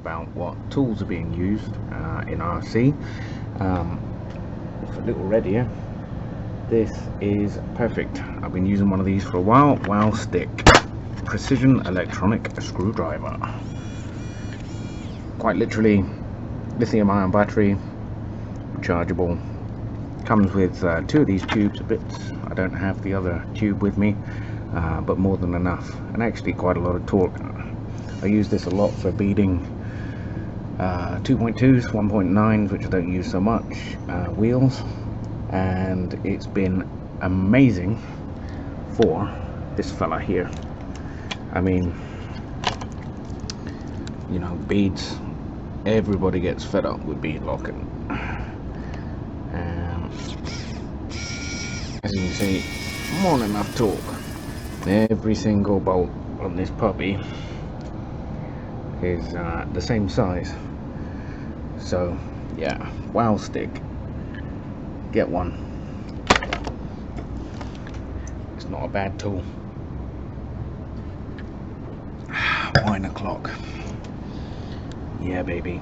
about what tools are being used in RC. It's a little red here. This is perfect. I've been using one of these for a while. Wowstick Precision Electronic Screwdriver. Quite literally, lithium-ion battery, rechargeable. Comes with 2 of these tubes bits. I don't have the other tube with me, but more than enough, and actually quite a lot of torque. I use this a lot for beading 2.2s, 1.9s, which I don't use so much, wheels, and it's been amazing for this fella here. I mean, you know, beads, everybody gets fed up with bead locking. As you can see, more than enough torque. Every single bolt on this puppy is the same size. So yeah, Wowstick, get one. It's not a bad tool. Wine o'clock. Yeah, baby.